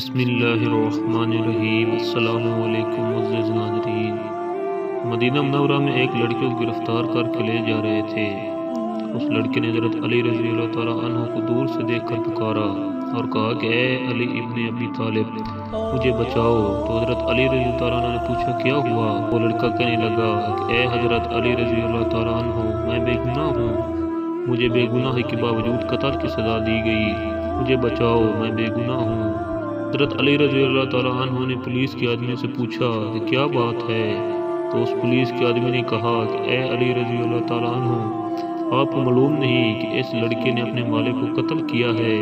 بسم اللہ الرحمن الرحیم۔ السلام علیکم معزز ناظرین۔ مدینہ منورہ میں ایک لڑکی کو گرفتار کر کے لے جا رہے تھے۔ اس لڑکے نے حضرت علی رضی اللہ تعالیٰ عنہ کو دور سے دیکھ کر پکارا اور کہا کہ اے علی ابن ابی طالب مجھے بچاؤ۔ تو حضرت علی رضی اللہ تعالیٰ عنہ نے پوچھا کیا ہوا؟ وہ لڑکا کہنے لگا کہ اے حضرت علی رضی اللہ تعالیٰ عنہ میں بے گناہ ہوں، مجھے بے گناہی کے باوجود قتل کی سزا دی گئی، مجھے بچاؤ میں بے گناہ ہوں۔ حضرت علی رضی اللہ تعالیٰ عنہ نے پولیس کے آدمی سے پوچھا کہ کیا بات ہے؟ تو اس پولیس کے آدمی نے کہا کہ اے علی رضی اللہ تعالیٰ عنہ آپ کو معلوم نہیں کہ اس لڑکے نے اپنے مالک کو قتل کیا ہے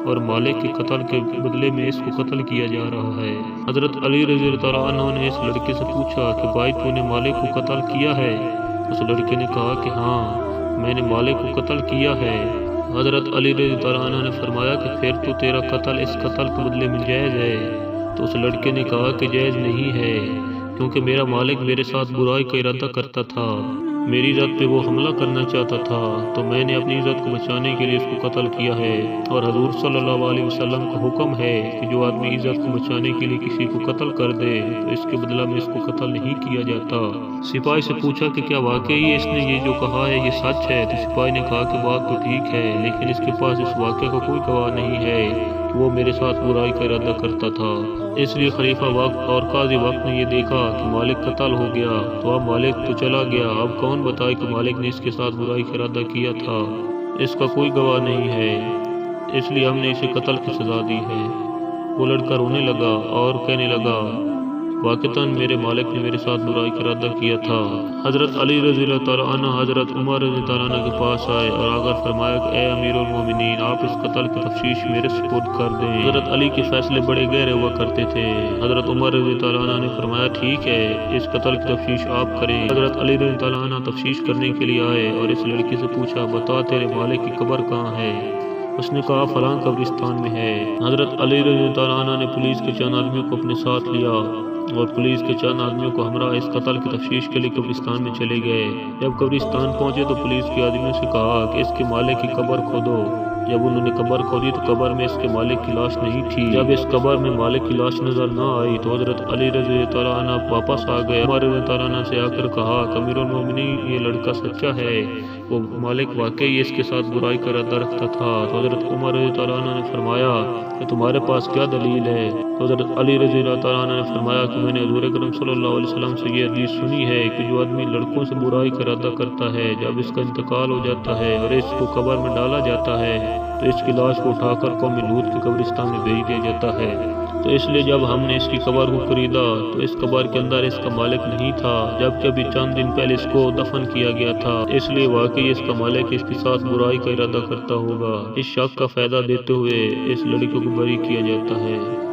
اور مالک کے قتل کے بدلے میں اس کو قتل کیا جا رہا ہے۔ حضرت علی رضی اللہ تعالیٰ عنہ نے اس لڑکے سے پوچھا کہ بھائی تو نے مالک کو قتل کیا ہے؟ اس لڑکے نے کہا کہ ہاں میں نے مالک کو قتل کیا ہے۔ حضرت علی رضی اللہ عنہ نے فرمایا کہ پھر تو تیرا قتل اس قتل کے بدلے میں جائز ہے۔ تو اس لڑکے نے کہا کہ جائز نہیں ہے، کیونکہ میرا مالک میرے ساتھ برائی کا ارادہ کرتا تھا، میری عزت پہ وہ حملہ کرنا چاہتا تھا، تو میں نے اپنی عزت کو بچانے کے لیے اس کو قتل کیا ہے۔ اور حضور صلی اللہ علیہ وسلم کا حکم ہے کہ جو آدمی عزت کو بچانے کے لیے کسی کو قتل کر دے تو اس کے بدلہ میں اس کو قتل نہیں کیا جاتا۔ سپاہی سے پوچھا کہ کیا واقعی اس نے یہ جو کہا ہے یہ سچ ہے؟ تو سپاہی نے کہا کہ بات تو ٹھیک ہے، لیکن اس کے پاس اس واقعے کا کوئی گواہ نہیں ہے کہ وہ میرے ساتھ برائی کا ارادہ کرتا تھا۔ اس لیے خلیفہ وقت اور قاضی وقت نے یہ دیکھا کہ مالک قتل ہو گیا تو اب مالک تو چلا گیا، اب کون بتائے کہ مالک نے اس کے ساتھ برائی کا ارادہ کیا تھا؟ اس کا کوئی گواہ نہیں ہے، اس لیے ہم نے اسے قتل کی سزا دی ہے۔ وہ لڑکا رونے لگا اور کہنے لگا واقعتاً میرے مالک نے میرے ساتھ برائی کا ارادہ کیا تھا۔ حضرت علی رضی اللہ تعالیٰ عنہ حضرت عمر رضی اللہ عنہ کے پاس آئے اور آ کر فرمایا کہ اے امیر المومنین آپ اس قتل کی تفتیش میرے سپرد کر دیں۔ حضرت علی کے فیصلے بڑے گہرے ہوا کرتے تھے۔ حضرت عمر رضی اللہ عنہ نے فرمایا ٹھیک ہے اس قتل کی تفتیش آپ کریں۔ حضرت علی رضی اللہ عنہ تفتیش کرنے کے لیے آئے اور اس لڑکی سے پوچھا بتا تیرے مالک کی قبر کہاں ہے؟ اس نے کہا فلاں قبرستان میں ہے۔ حضرت علی رضی اللہ عنہ نے پولیس کے چند آدمیوں کو اپنے ساتھ لیا اور پولیس کے چند آدمیوں کو ہمراہ اس قتل کی تفتیش کے لیے قبرستان میں چلے گئے۔ جب قبرستان پہنچے تو پولیس کے آدمیوں سے کہا کہ اس کے مالک کی قبر کھودو۔ جب انہوں نے قبر کھودی تو قبر میں اس کے مالک کی لاش نہیں تھی۔ جب اس قبر میں مالک کی لاش نظر نہ آئی تو حضرت علی رضی اللہ عنہ واپس آ گئے۔ عمر رضی اللہ عنہ سے آ کر کہا کہ امیر المومنین یہ لڑکا سچا ہے، وہ مالک واقعی اس کے ساتھ برائی کا ارادہ رکھتا تھا۔ تو حضرت عمر رضی اللہ عنہ نے فرمایا کہ تمہارے پاس کیا دلیل ہے؟ تو حضرت علی رضی اللہ عنہ نے فرمایا کہ میں نے حضور اکرم صلی اللہ علیہ وسلم سے یہ حدیث سنی ہے کہ جو آدمی لڑکوں سے برائی کا ارادہ کرتا ہے جب اس کا انتقال ہو جاتا ہے اور اس کو قبر میں ڈالا جاتا ہے تو اس کی لاش کو اٹھا کر قوم لوط کے قبرستان میں بھیج دیا جاتا ہے۔ تو اس لیے جب ہم نے اس کی قبر کو خریدا تو اس قبر کے اندر اس کا مالک نہیں تھا، جبکہ ابھی چند دن پہلے اس کو دفن کیا گیا تھا، اس لیے واقعی اس کا مالک اس کے ساتھ برائی کا ارادہ کرتا ہوگا۔ اس شک کا فائدہ دیتے ہوئے اس لڑکی کو بری کیا جاتا ہے۔